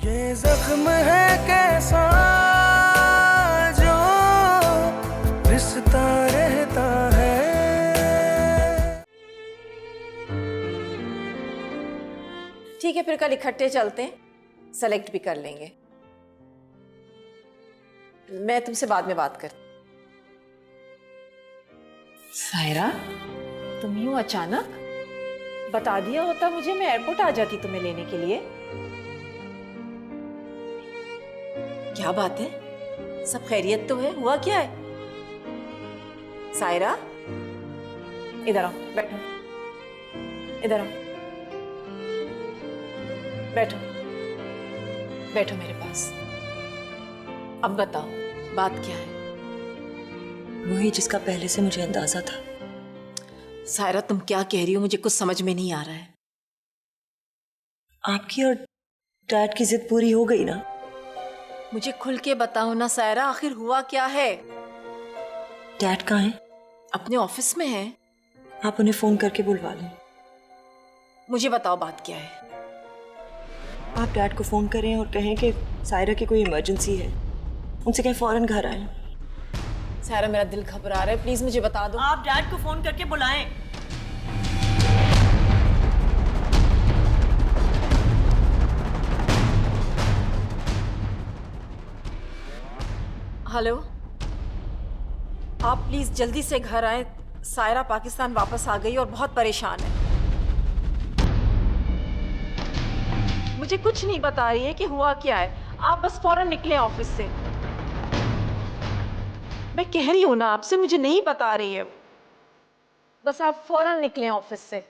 ये जख्म है कैसा जो रिश्ता रहता है। ठीक है, फिर कल इकट्ठे चलते हैं, सेलेक्ट भी कर लेंगे। मैं तुमसे बाद में बात करती। सायरा, तुम यूं अचानक? बता दिया होता मुझे, मैं एयरपोर्ट आ जाती तुम्हें लेने के लिए। क्या बात है? सब खैरियत तो है? हुआ क्या है? सायरा, इधर आओ, बैठो। इधर आओ, बैठो बैठो मेरे पास। अब बताओ, बात क्या है? वही जिसका पहले से मुझे अंदाजा था। सायरा, तुम क्या कह रही हो? मुझे कुछ समझ में नहीं आ रहा है। आपकी और डैड की जिद पूरी हो गई ना? मुझे खुल के बताओ ना सायरा, आखिर हुआ क्या है? डैड कहाँ हैं? अपने ऑफिस में है। आप उन्हें फोन करके बुलवा लें। मुझे बताओ, बात क्या है? आप डैड को फोन करें और कहें कि सायरा की कोई इमरजेंसी है, उनसे कहें फौरन घर आए। सायरा, मेरा दिल घबरा रहा है, प्लीज मुझे बता दो। आप डैड को फोन करके बुलाएं। हेलो, आप प्लीज जल्दी से घर आए। सायरा पाकिस्तान वापस आ गई और बहुत परेशान है। मुझे कुछ नहीं बता रही है कि हुआ क्या है। आप बस फौरन निकले ऑफिस से। मैं कह रही हूं ना आपसे, मुझे नहीं बता रही है। बस आप फौरन निकले ऑफिस से।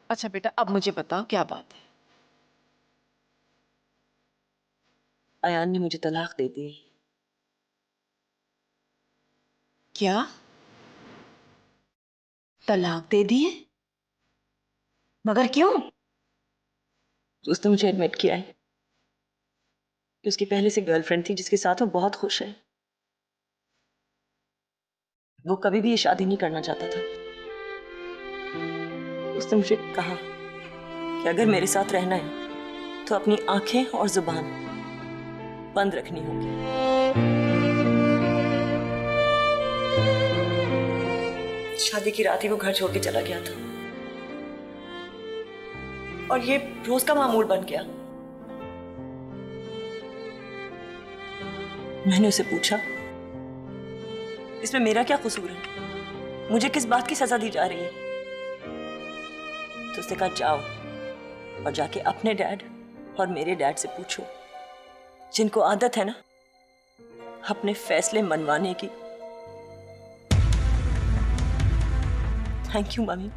अच्छा बेटा, अब मुझे बताओ क्या बात है? अयान ने मुझे तलाक दे दी। क्या? तलाक दे दी है? मगर क्यों? उसने मुझे एडमिट किया है कि उसकी पहले से गर्लफ्रेंड थी जिसके साथ वो बहुत खुश है। वो कभी भी ये शादी नहीं करना चाहता था। उसने मुझे कहा कि अगर मेरे साथ रहना है तो अपनी आंखें और जुबान बंद रखनी होगी। शादी की रात ही वो घर छोड़ के चला गया था और ये रोज का मामूल बन गया। मैंने उसे पूछा, इसमें मेरा क्या कसूर है? मुझे किस बात की सजा दी जा रही है? तो उसने कहा, जाओ और जाके अपने डैड और मेरे डैड से पूछो, जिनको आदत है ना अपने फैसले मनवाने की। Thank you mummy.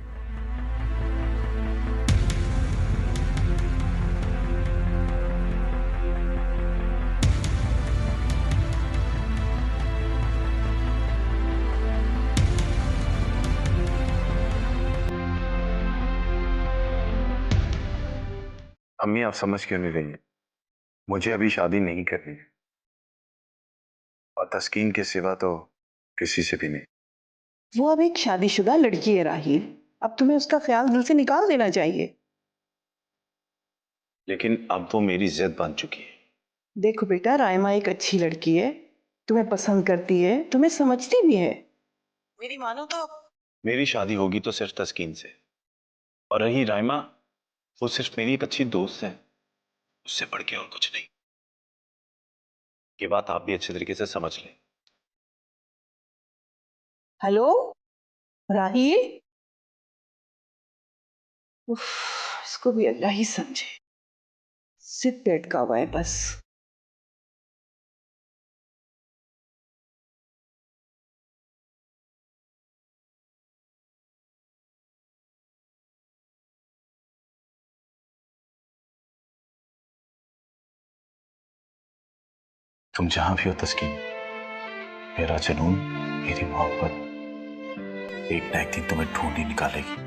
अम्मी, आप समझ क्यों नहीं रही हैं? मुझे अभी शादी नहीं करनी है और तस्कीन के सिवा तो किसी से भी नहीं। वो अब एक शादीशुदा लड़की है राहील, अब तुम्हें उसका ख्याल दिल से निकाल देना चाहिए। लेकिन अब वो मेरी जिद बन चुकी है। देखो बेटा, रायमा एक अच्छी लड़की है, तुम्हें पसंद करती है, तुम्हें समझती भी है। मेरी मानो तो मेरी शादी होगी तो सिर्फ तस्कीन से, और रही राइमा, वो सिर्फ मेरी एक अच्छी दोस्त है, उससे बढ़ के और कुछ नहीं। ये बात आप भी अच्छे तरीके से समझ लें। हेलो राहील। उफ, इसको भी अल्लाह ही समझे, सिर पेट का हुआ है बस। तुम जहां भी हो तस्कीन, मेरा जुनून, मेरी मोहब्बत एक ना एक दिन तुम्हें ढूंढ ही निकालेगी।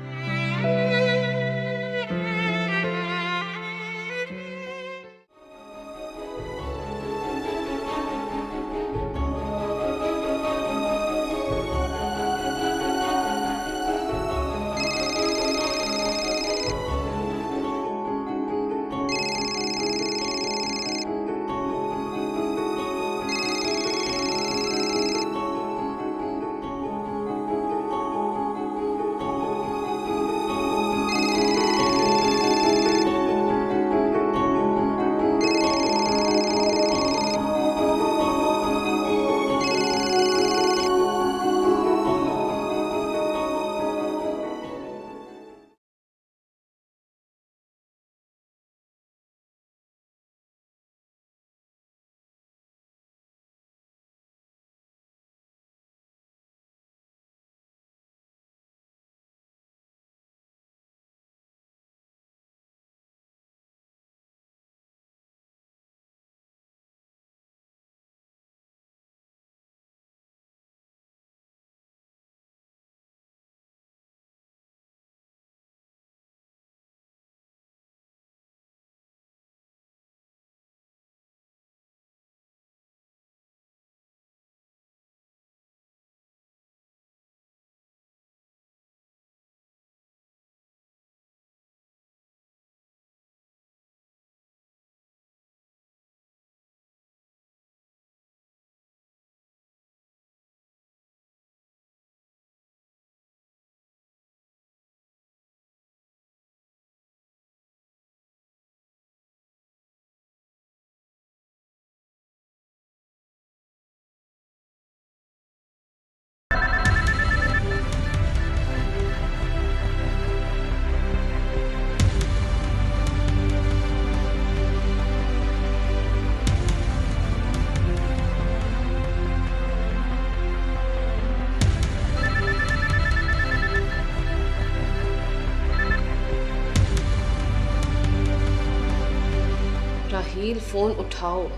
राहील फोन उठाओ।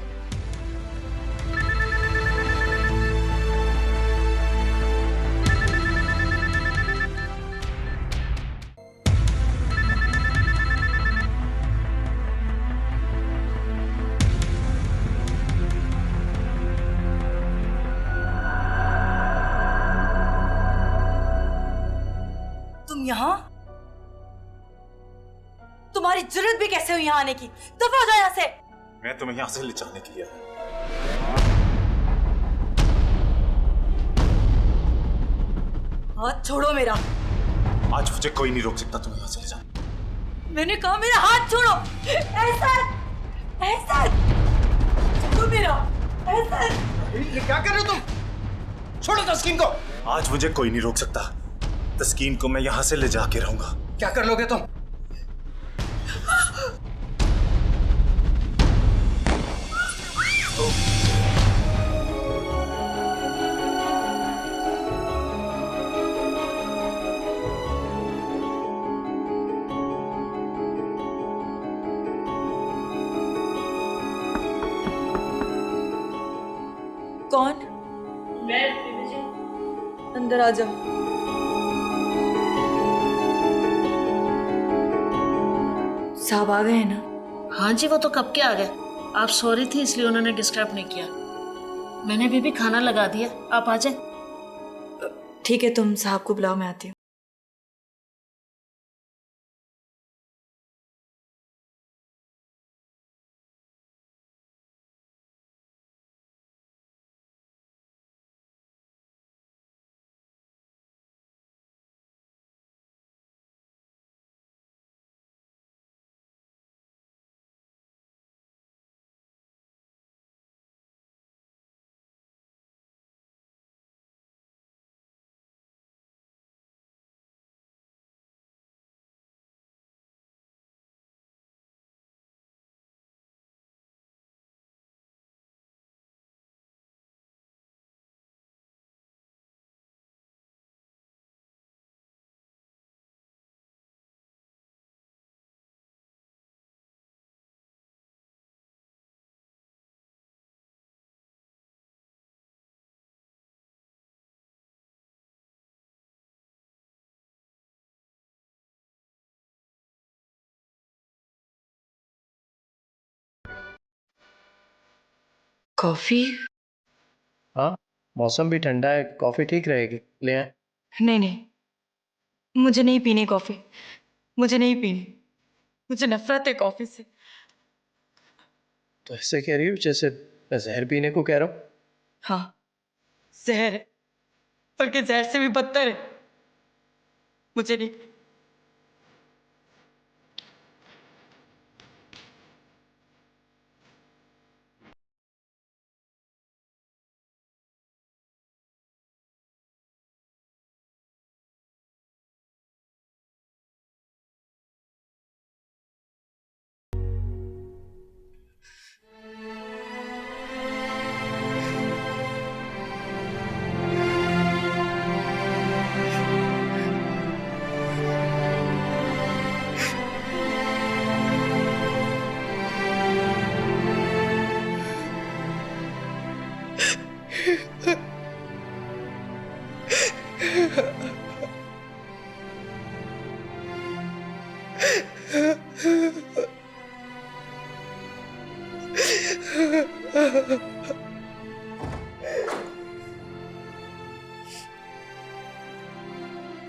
तुम यहाँ? तुम्हारी जरूरत भी कैसे हुई यहाँ आने की? दफा हो जाओ यहाँ से। मैं तुम्हें यहाँ से ले जाने के लिए आया। हाथ छोड़ो मेरा। आज मुझे कोई नहीं रोक सकता तुम्हें यहाँ से ले जाने। मैंने कहा मेरा हाथ छोड़ो। एहसान, एहसान, छोड़ो मेरा। एहसान, ये क्या कर रहे हो तुम? छोड़ो तस्कीन को। आज मुझे कोई नहीं रोक सकता। तस्कीन को मैं यहाँ से ले जाके रहूंगा। क्या कर लोगे तुम? कौन? मैं। अंदर आ जाओ। साहब आ गए हैं ना? हाँ जी, वो तो कब के आ गए। आप सो रही थी इसलिए उन्होंने डिस्टर्ब नहीं किया। मैंने भी खाना लगा दिया, आप आ जाए। ठीक है, तुम साहब को बुलाओ, मैं आती हूँ। कॉफी? हाँ, मौसम भी ठंडा है, कॉफी ठीक रहेगी, ले आए? नहीं नहीं, मुझे नहीं पीनी कॉफी। मुझे नहीं पीनी। मुझे नफरत है कॉफी से। तो ऐसे कह रही हो जैसे मैं जहर पीने को कह रहा हूँ? हाँ, जहर है, बल्कि जहर से भी बदतर है। मुझे नहीं।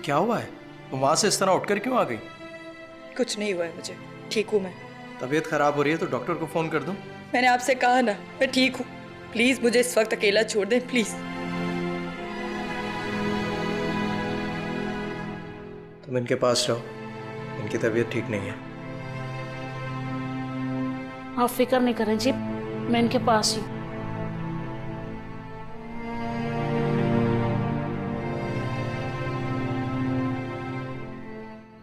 क्या हुआ है? तुम वहां से इस तरह उठकर क्यों आ गई? कुछ नहीं हुआ है मुझे, ठीक हूँ मैं। तबीयत खराब हो रही है तो डॉक्टर को फोन कर दूं? मैंने आपसे कहा ना, मैं ठीक हूँ। प्लीज मुझे इस वक्त अकेला छोड़ दें, प्लीज। तुम इनके पास रहो, इनकी तबीयत ठीक नहीं है। आप फिक्र नहीं करें जी, मैं इनके पास ही हूँ।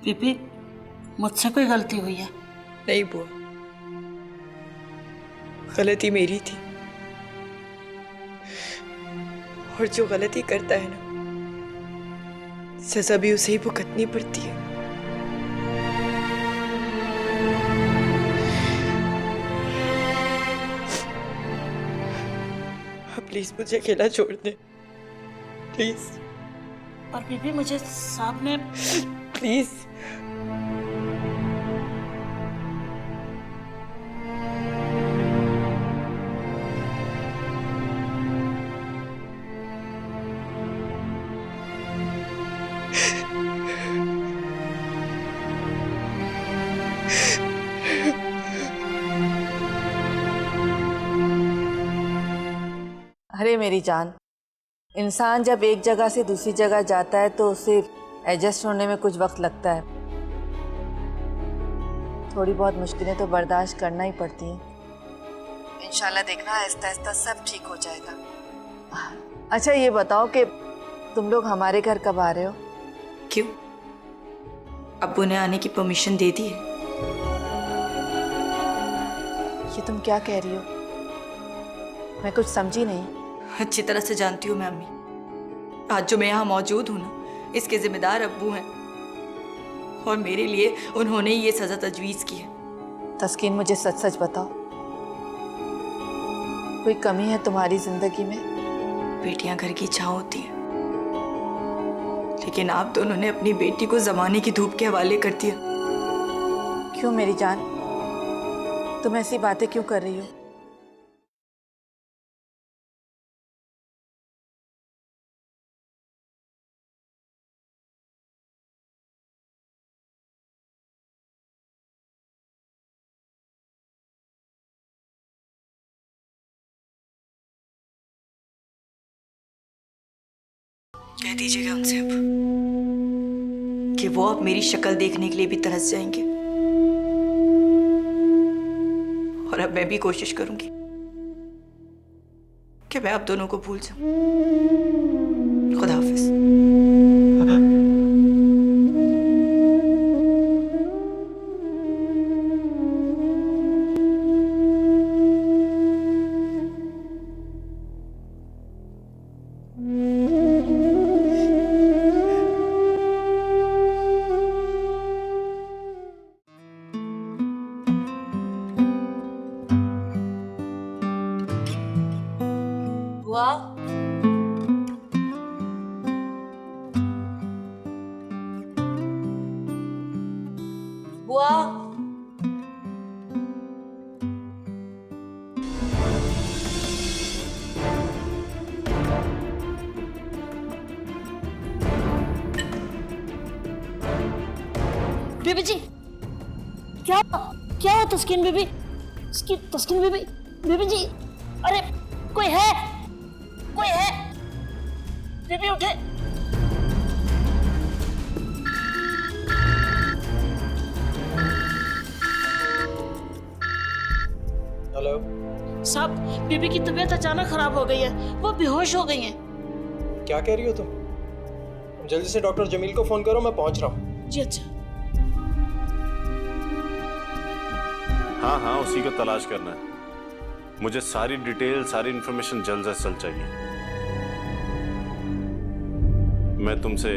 पीपी, मुझसे कोई गलती हुई है? नहीं बुआ, गलती मेरी थी। और जो गलती करता है ना, सजा भी उसे ही भुगतनी पड़ती है। प्लीज मुझे अकेला छोड़ दे, प्लीज पर बीबी मुझे साहब ने प्लीज। अरे मेरी जान, इंसान जब एक जगह से दूसरी जगह जाता है तो उसे एडजस्ट होने में कुछ वक्त लगता है। थोड़ी बहुत मुश्किलें तो बर्दाश्त करना ही पड़ती हैं। इंशाल्लाह देखना आहिस्ता आहिस्ता सब ठीक हो जाएगा। अच्छा ये बताओ कि तुम लोग हमारे घर कब आ रहे हो? क्यों? अब्बू ने आने की परमिशन दे दी है। ये तुम क्या कह रही हो? मैं कुछ समझी नहीं। अच्छी तरह से जानती हूँ मैं अम्मी। आज जो मैं यहाँ मौजूद हूँ ना, इसके जिम्मेदार अब्बू हैं और मेरे लिए उन्होंने ही ये सजा तजवीज़ की है। तस्कीन मुझे सच सच बताओ, कोई कमी है तुम्हारी जिंदगी में? बेटियां घर की छांव होती हैं, लेकिन आप दोनों ने अपनी बेटी को जमाने की धूप के हवाले कर दिया। क्यों मेरी जान, तुम ऐसी बातें क्यों कर रही हो? कह दीजिएगा उनसे अब कि वो अब मेरी शक्ल देखने के लिए भी तरस जाएंगे, और अब मैं भी कोशिश करूंगी कि मैं आप दोनों को भूल जाऊं। खुदा हाफिज। बुआ, बुआ, बीबी जी, क्या क्या है तस्कीन बीबी? तस्कीन बीबी, बीबी जी, अरे कोई है, कोई है? बीबी उठे। हेलो साहब, बीबी की तबीयत अचानक खराब हो गई है, वो बेहोश हो गई हैं। क्या कह रही हो तुम जल्दी से डॉक्टर जमील को फोन करो, मैं पहुंच रहा हूँ। जी अच्छा। हाँ हाँ, उसी को तलाश करना है। मुझे सारी डिटेल, सारी इंफॉर्मेशन जल्द से जल्द चाहिए। मैं तुमसे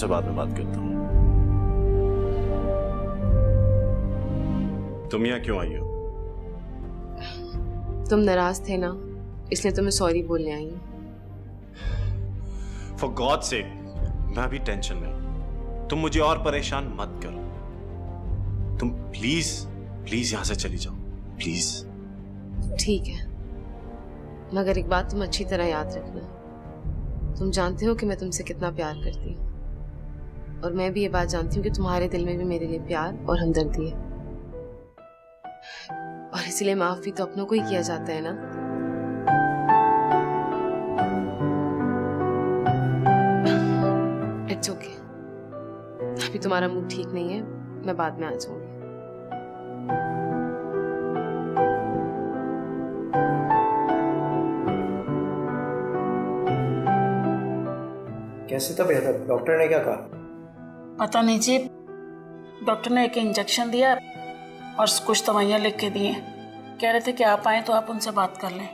बाद में बात करता हूँ। तुम यहाँ क्यों आई हो? तुम नाराज थे ना, इसलिए तुम्हें सॉरी बोलने आई हूँ। फॉर गॉड सेक, मैं अभी टेंशन में हूं। तुम मुझे और परेशान मत करो। तुम प्लीज प्लीज यहां से चली जाओ, प्लीज। ठीक है, मगर एक बात तुम अच्छी तरह याद रखना। तुम जानते हो कि मैं तुमसे कितना प्यार करती हूँ, और मैं भी ये बात जानती हूँ कि तुम्हारे दिल में भी मेरे लिए प्यार और हमदर्दी है, और इसीलिए माफ भी तो अपनों को ही किया जाता है ना। इट्स ओके, अभी तुम्हारा मूड ठीक नहीं है, मैं बाद में आ जाऊंगी। कैसी तबीयत है? डॉक्टर ने क्या कहा? पता नहीं जी, डॉक्टर ने एक इंजेक्शन दिया और कुछ दवाइयाँ लिख के दी हैं। कह रहे थे कि आप आए तो आप उनसे बात कर लें।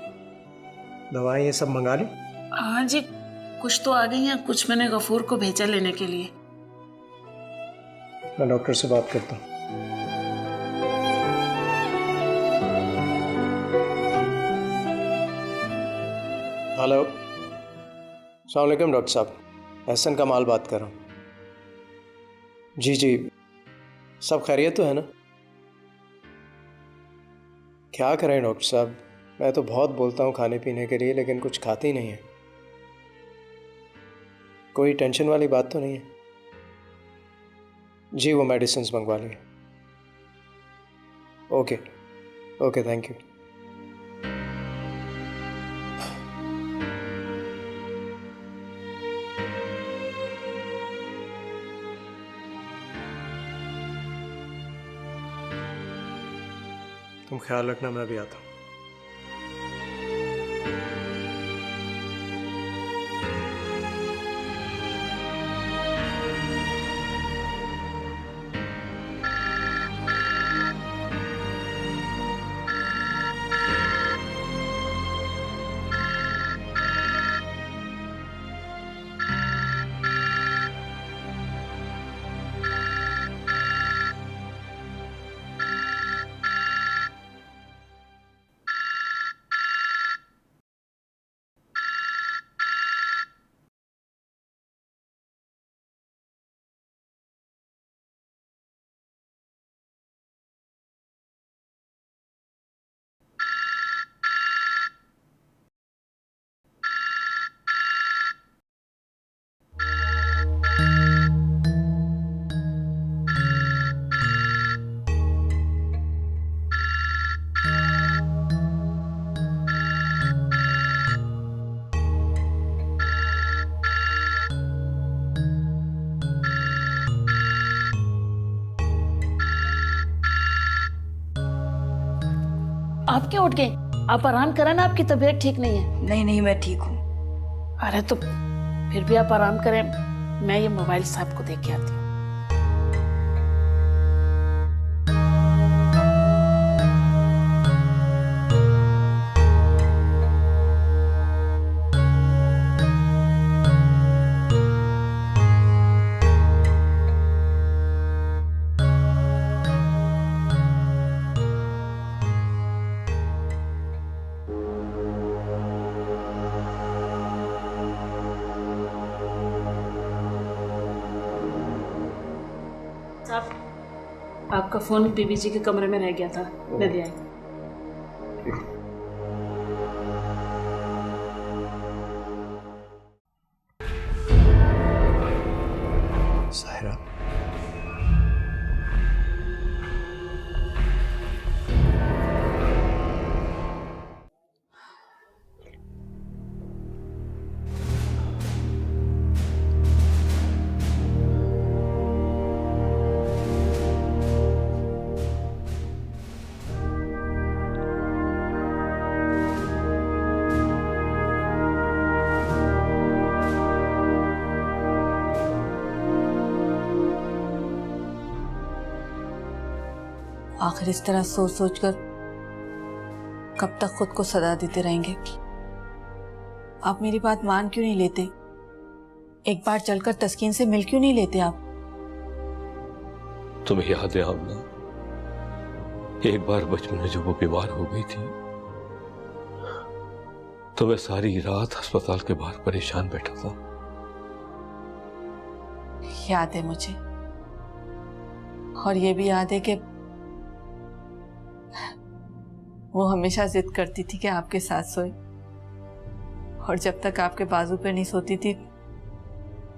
दवाएं ये सब मंगा ली? हाँ जी, कुछ तो आ गई हैं, कुछ मैंने गफूर को भेजा लेने के लिए। मैं डॉक्टर से बात करता हूँ। हेलो, अस्सलाम वालेकुम डॉक्टर साहब, एहसन कमाल बात कर रहा हूँ। जी जी, सब खैरियत तो है ना? क्या करें डॉक्टर साहब, मैं तो बहुत बोलता हूँ खाने पीने के लिए, लेकिन कुछ खाती नहीं है। कोई टेंशन वाली बात तो नहीं है? जी वो मेडिसिन मंगवा ली। Okay okay, thank you. तुम ख्याल रखना, मैं भी आता हूँ। आप क्यों उठ गए? आप आराम करें ना, आपकी तबीयत ठीक नहीं है। नहीं नहीं, मैं ठीक हूँ। अरे तो फिर भी आप आराम करें, मैं ये मोबाइल साहब को देख के आती हूँ। आपका फोन बीबी जी के कमरे में रह गया था, ले दिया। साहिरा, आखिर इस तरह सोच सोच कर कब तक खुद को सजा देते रहेंगे? आप मेरी बात मान क्यों नहीं लेते? एक बार चलकर तस्कीन से मिल क्यों नहीं लेते आप? तुम्हें याद है आमना, एक बार बचपन में जब वो बीमार हो गई थी तो मैं सारी रात अस्पताल के बाहर परेशान बैठा था। याद है मुझे, और ये भी याद है कि वो हमेशा जिद करती थी कि आपके साथ सोए, और जब तक आपके बाजू पे नहीं सोती थी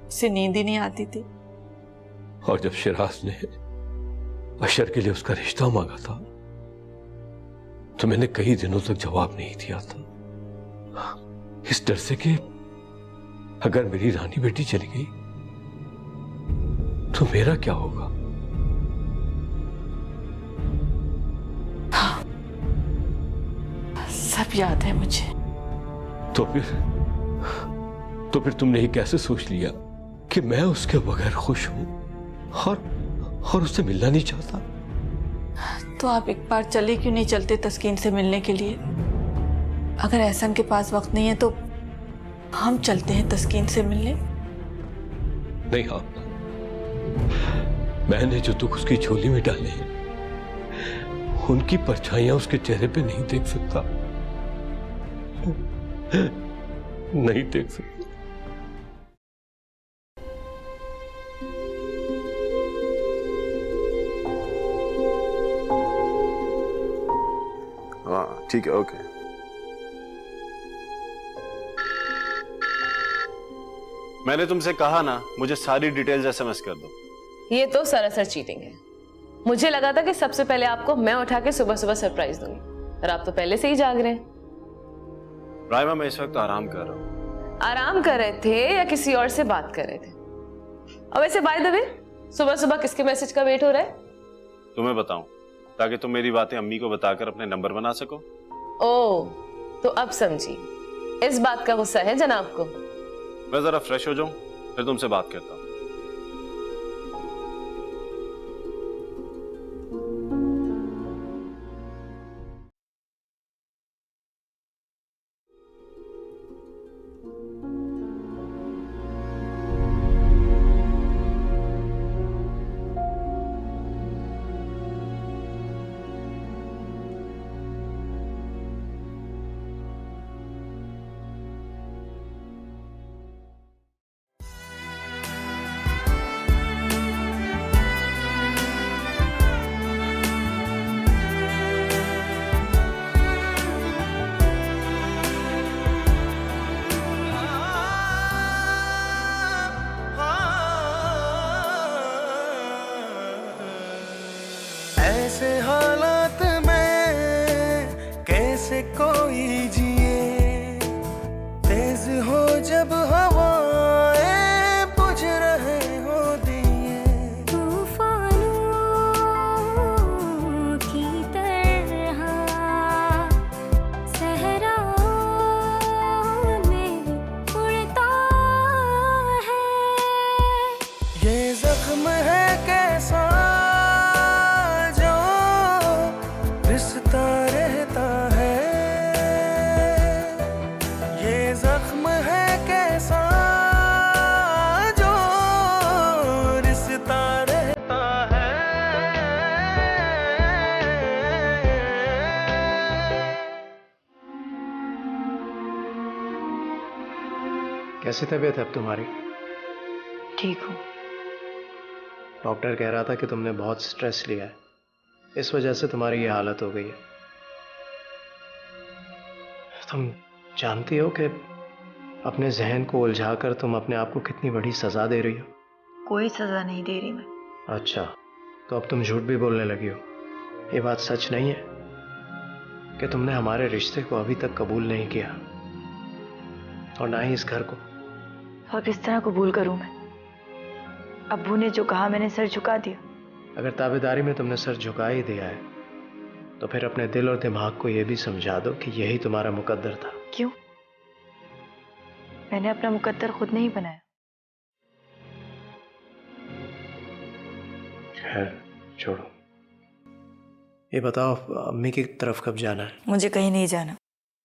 उसे नींद ही नहीं आती थी। और जब शिराज ने अशर के लिए उसका रिश्ता मांगा था तो मैंने कई दिनों तक जवाब नहीं दिया था, इस डर से कि अगर मेरी रानी बेटी चली गई तो मेरा क्या होगा। सब याद है मुझे। तो फिर तुमने ही कैसे सोच लिया कि मैं उसके बगैर खुश हूं और उससे मिलना नहीं चाहता? तो आप एक बार चले क्यों नहीं चलते तस्कीन से मिलने के लिए? अगर एहसन के पास वक्त नहीं है तो हम चलते हैं तस्कीन से मिलने। नहीं हाँ, मैंने जो दुख उसकी झोली में डाले हैं उनकी परछाइयां उसके चेहरे पे नहीं देख सकता। नहीं देख सकता। हाँ ठीक है, ओके। मैंने तुमसे कहा ना, मुझे सारी डिटेल्स एसएमएस कर दो। ये तो सरासर चीटिंग है। मुझे लगा था कि सबसे पहले आपको मैं उठा के सुबह सुबह सरप्राइज दूंगी, और आप तो पहले से ही जाग रहे हैं। राइमा, मैं इस वक्त आराम कर रहा हूँ। आराम कर रहे थे या किसी और से बात कर रहे थे? और वैसे बाय द वे, सुबह सुबह किसके मैसेज का वेट हो रहा है? तुम्हें बताऊं, ताकि तुम मेरी बातें अम्मी को बताकर अपने नंबर बना सको। ओह, तो अब समझी। इस बात का गुस्सा है जनाब को? मैं जरा फ्रेश हो जाऊं, फिर तुमसे बात करता हूं। ऐसे हालात में कैसे कोई जिए, तेज हो जब हवाएं बुझ रहे हो दिए, तूफानों की तरह सहराओं में उड़ता है। ये जख्म है कैसा रिश्ता रहता है, ये जख्म है कैसा जो रिश्ता रहता है। कैसी तबीयत है अब तुम्हारी? ठीक हूँ। डॉक्टर कह रहा था कि तुमने बहुत स्ट्रेस लिया है, इस वजह से तुम्हारी ये हालत हो गई है। तुम जानती हो कि अपने जहन को उलझाकर तुम अपने आप को कितनी बड़ी सजा दे रही हो? कोई सजा नहीं दे रही मैं। अच्छा, तो अब तुम झूठ भी बोलने लगी हो। ये बात सच नहीं है कि तुमने हमारे रिश्ते को अभी तक कबूल नहीं किया, और ना ही इस घर को। और किस तरह कबूल करूं मैं? अब्बू ने जो कहा मैंने सर झुका दिया। अगर ताबेदारी में तुमने सर झुका ही दिया है तो फिर अपने दिल और दिमाग को यह भी समझा दो कि यही तुम्हारा मुकद्दर था। क्यों? मैंने अपना मुकद्दर खुद नहीं बनाया। खैर छोड़ो, ये बताओ अम्मी की तरफ कब जाना है? मुझे कहीं नहीं जाना।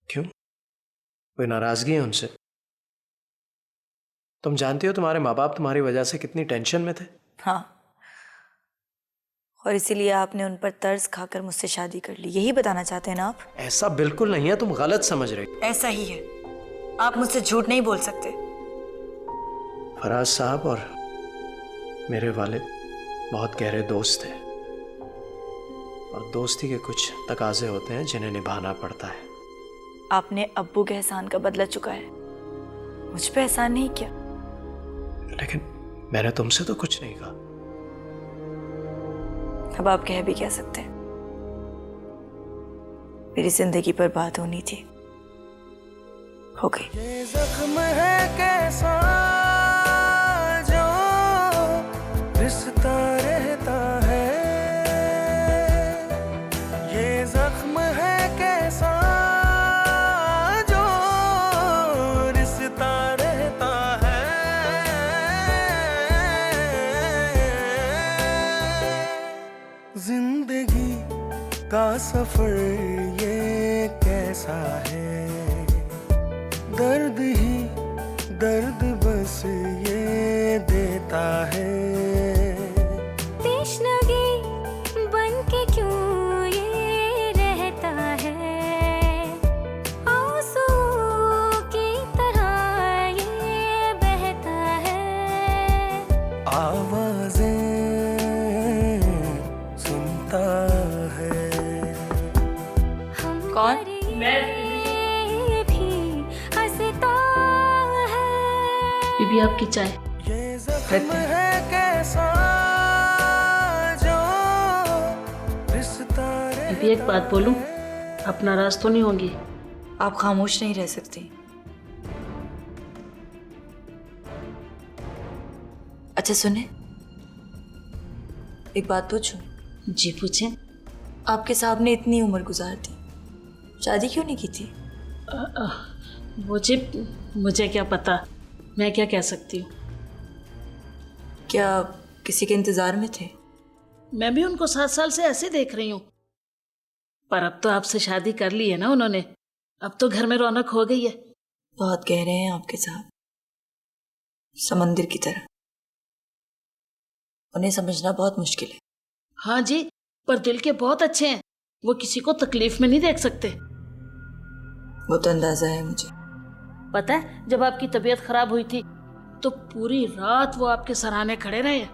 क्यों? कोई नाराजगी है उनसे? तुम जानती हो तुम्हारे माँ बाप तुम्हारी वजह से कितनी टेंशन में थे। हाँ, और इसीलिए आपने उन पर तर्स खाकर मुझसे शादी कर ली, यही बताना चाहते हैं ना आप? ऐसा बिल्कुल नहीं है, तुम गलत समझ रही। ऐसा ही है, आप मुझसे झूठ नहीं बोल सकते। फराज साहब और मेरे वालिद बहुत गहरे दोस्त थे, और दोस्ती के कुछ तकाजे होते हैं जिन्हें निभाना पड़ता है। आपने अब्बू के एहसान का बदला चुकाया, मुझ पे एहसान नहीं किया। लेकिन मैंने तुमसे तो कुछ नहीं कहा। अब आप कह भी क्या सकते हैं? मेरी जिंदगी पर बात होनी थी, हो गई। ये जख्म है कैसा जो रिश्ता रहता है, ये जख्म है कैसा जो रिश्ता रहता है। जिंदगी का सफर ये कैसा है, दर्द ही दर्द बस ये देता है। तृष्णगी बन के क्यों ये रहता है, आंसू की तरह है। कौन? भी हंसता है। बीबी आपकी चाय। ये जख्म है कैसा जो रिश्ता बीबी एक बात बोलूं, आप नाराज तो नहीं होंगी? आप खामोश नहीं रह सकती। अच्छा सुने, एक बात पूछूं? जी पूछें। आपके साहब ने इतनी उम्र गुजार दी, शादी क्यों नहीं की थी? मुझे क्या पता, मैं क्या कह सकती हूँ। क्या किसी के इंतजार में थे? मैं भी उनको 7 साल से ऐसे देख रही हूँ, पर अब तो आपसे शादी कर ली है ना उन्होंने, अब तो घर में रौनक हो गई है। बहुत गहरे हैं आपके साहब, समंदर की तरह। उन्हें समझना बहुत मुश्किल है। हाँ जी, पर दिल के बहुत अच्छे हैं, वो किसी को तकलीफ में नहीं देख सकते। वो तो अंदाजा है मुझे। पता है, जब आपकी तबीयत खराब हुई थी तो पूरी रात वो आपके सराहने खड़े रहे।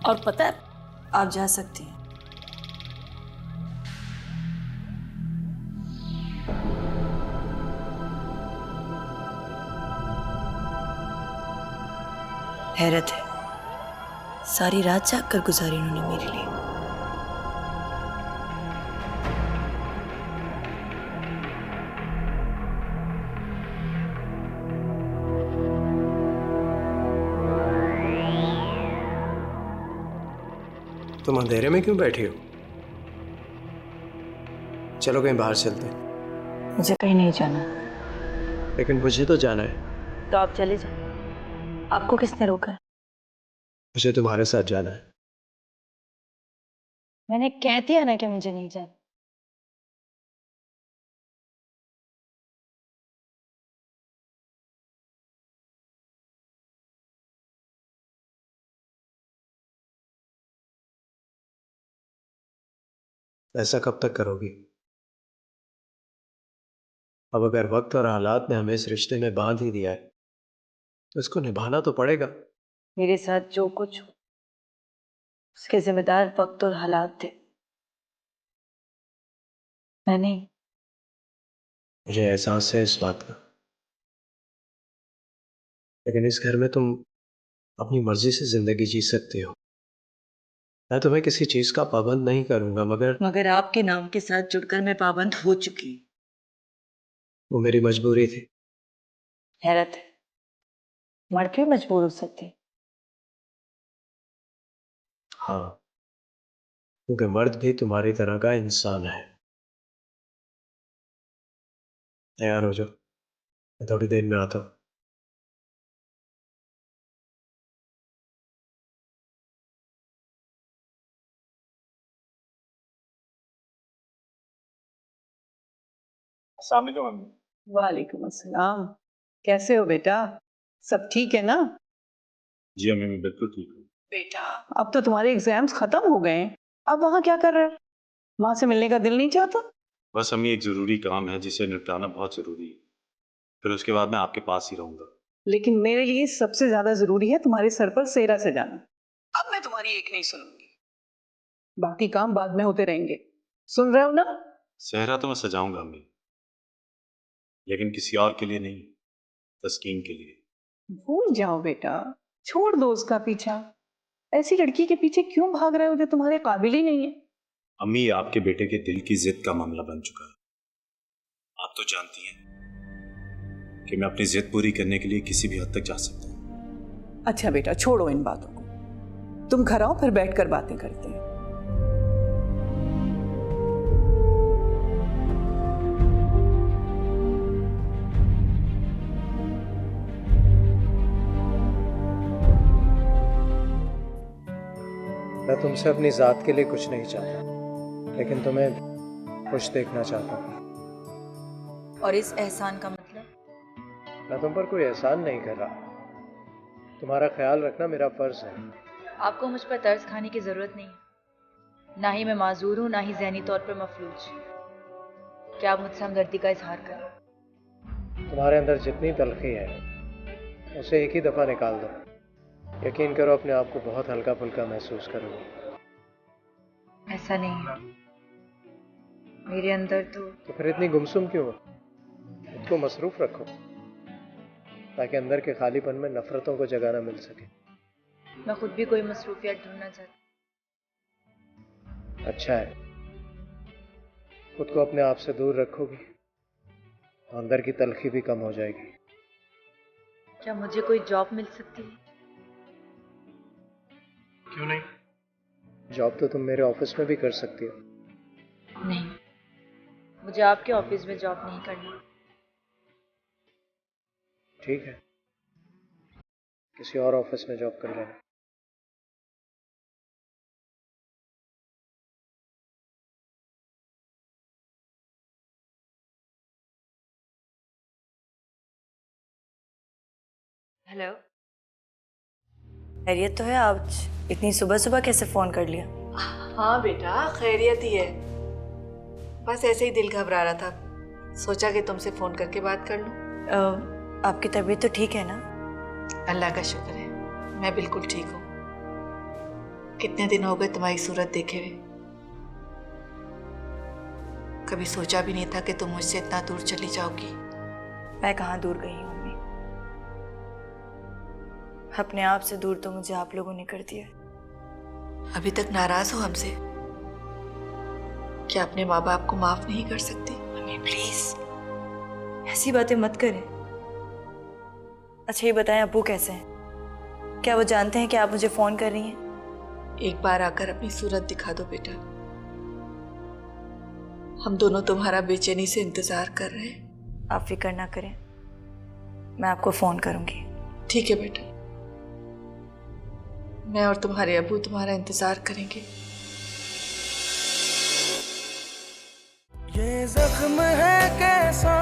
और पता है, आप जा सकती हैं। हैरत है, सारी रात जाग कर गुजारी उन्होंने मेरे लिए। तुम अंधेरे में क्यों बैठी हो? चलो कहीं बाहर चलते हैं। मुझे कहीं नहीं जाना। लेकिन मुझे तो जाना है। तो आप चले जाओ। आपको किसने रोका है? मुझे तुम्हारे साथ जाना है। मैंने कह दिया ना कि मुझे नहीं जाना। ऐसा कब तक करोगी? अब अगर वक्त और हालात ने हमें इस रिश्ते में बांध ही दिया है तो इसको निभाना तो पड़ेगा। मेरे साथ जो कुछ हो उसके जिम्मेदार वक्त और हालात थे, मैं नहीं। मुझे एहसास है इस बात का, लेकिन इस घर में तुम अपनी मर्जी से जिंदगी जी सकती हो। मैं तुम्हें किसी चीज का पाबंद नहीं करूंगा, मगर आपके नाम के साथ जुड़कर मैं पाबंद हो चुकी। वो मेरी मजबूरी थी। हैरत है, मर्द भी मजबूर हो सकते। हाँ, क्योंकि मर्द भी तुम्हारी तरह का इंसान है। तैयार हो जाओ, मैं थोड़ी देर में आता हूँ। सामने जो मम्मी। वालेकुम अस्सलाम। कैसे हो बेटा? सब ठीक है ना? जी अम्मी, मैं बिल्कुल ठीक हूँ। बेटा, अब तो तुम्हारे एग्जाम्स खत्म हो गए हैं, अब वहाँ क्या कर रहे हो? माँ से मिलने का दिल नहीं चाहता? बस अम्मी, एक जरूरी काम है जिसे निपटाना बहुत जरूरी है, फिर उसके बाद मैं आपके पास ही रहूंगा। लेकिन मेरे लिए सबसे ज्यादा जरूरी है तुम्हारे सर पर सेहरा सजाना। अब मैं तुम्हारी एक नहीं सुनूंगी, बाकी काम बाद में होते रहेंगे। सुन रहे हो ना? सेहरा तो मैं सजाऊंगा अम्मी, लेकिन किसी और के लिए नहीं, तस्कीन के लिए। भूल जाओ बेटा, छोड़ दो उसका पीछा। ऐसी लड़की के पीछे क्यों भाग रहे हो जो तुम्हारे काबिल ही नहीं है? अम्मी, ये आपके बेटे के दिल की जिद का मामला बन चुका है। आप तो जानती हैं कि मैं अपनी जिद पूरी करने के लिए किसी भी हद तक जा सकता हूँ। अच्छा बेटा, छोड़ो इन बातों को, तुम घर आओ, फिर बैठकर बातें करते हैं। मैं तुमसे अपनी जात के लिए कुछ नहीं चाहता, लेकिन तुम्हें खुश देखना चाहता हूँ। और इस एहसान का मतलब? मैं तुम पर कोई एहसान नहीं कर रहा, तुम्हारा ख्याल रखना मेरा फर्ज है। आपको मुझ पर तरस खाने की जरूरत नहीं है। ना ही मैं माजूर हूँ, ना ही ज़हनी तौर पर मफलूज। क्या आप मुझसे हमदर्दी का इजहार करें? तुम्हारे अंदर जितनी तलखी है उसे एक ही दफ़ा निकाल दो। यकीन करो, अपने आप को बहुत हल्का फुल्का महसूस करोगे। ऐसा नहीं है, मेरे अंदर तो फिर इतनी गुमसुम क्यों हो? खुद को मसरूफ रखो ताकि अंदर के खालीपन में नफरतों को जगह मिल सके। मैं खुद भी कोई मसरूफियत ढूंढना चाहती। अच्छा है, खुद को अपने आप से दूर रखोगी तो अंदर की तलखी भी कम हो जाएगी। क्या मुझे कोई जॉब मिल सकती है? क्यों नहीं? जॉब तो तुम मेरे ऑफिस में भी कर सकती हो। नहीं, मुझे आपके ऑफिस में जॉब नहीं करनी। ठीक है, किसी और ऑफिस में जॉब कर लेना। हेलो, खैरियत तो है? आज इतनी सुबह सुबह कैसे फोन कर लिया? हाँ बेटा, खैरियत ही है। बस ऐसे ही दिल घबरा रहा था, सोचा कि तुमसे फोन करके बात कर लूं। आपकी तबीयत तो ठीक है ना? अल्लाह का शुक्र है, मैं बिल्कुल ठीक हूँ। कितने दिन हो गए तुम्हारी सूरत देखे हुए। कभी सोचा भी नहीं था कि तुम मुझसे इतना दूर चली जाओगी। मैं कहाँ दूर गई हूँ अम्मी, अपने आप से दूर तो मुझे आप लोगों ने कर दिया। अभी तक नाराज हो हमसे? क्या अपने माँ बाप को माफ नहीं कर सकती? अम्मी प्लीज ऐसी बातें मत करें। अच्छा ये बताएं, अब्बू कैसे हैं? क्या वो जानते हैं कि आप मुझे फोन कर रही हैं? एक बार आकर अपनी सूरत दिखा दो बेटा, हम दोनों तुम्हारा बेचैनी से इंतजार कर रहे हैं। आप फिक्र ना करें, मैं आपको फोन करूंगी। ठीक है बेटा, मैं और तुम्हारे अब्बू तुम्हारा इंतजार करेंगे। ये जख्म है कैसा